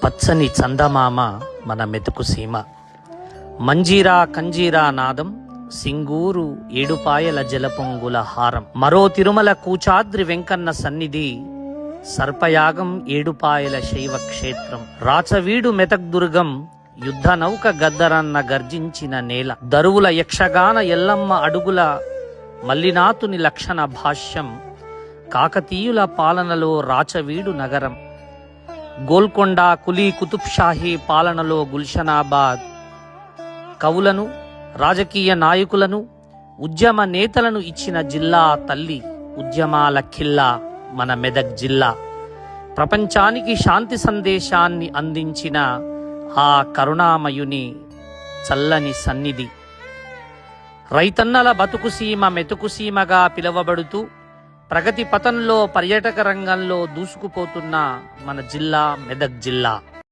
పచ్చని చందమామ మన మెతుకు సీమ, మంజీరా కంజీరా నాదం, సింగూరు ఏడుపాయల జలపొంగుల హారం. మరో తిరుమల కూచాద్రి వెంకన్న సన్నిధి, సర్పయాగం ఏడుపాయల శైవ క్షేత్రం. రాచవీడు మెతక్దుర్గం, యుద్ధ నౌక గద్దరన్న గర్జించిన నేల. దరువుల యక్షగాన ఎల్లమ్మ అడుగుల మల్లినాథుని లక్షణ భాష్యం. కాకతీయుల పాలనలో రాచవీడు నగరం. గోల్కొండ కులీ కుతుబ్షాహీ పాలనలో గుల్షనాబాద్. కవులను, రాజకీయ నాయకులను, ఉద్యమ నేతలను ఇచ్చిన జిల్లా తల్లి. ఉద్యమాల ఖిల్లా మన మెదక్ జిల్లా. ప్రపంచానికి శాంతి సందేశాన్ని అందించిన ఆ కరుణామయుని చల్లని సన్నిధి. రైతన్నల బతుకుసీమ మెతుకుసీమగా పిలువబడుతూ ప్రగతి పథంలో పర్యాటక రంగంలో దూసుకుపోతున్న మన జిల్లా మెదక్ జిల్లా.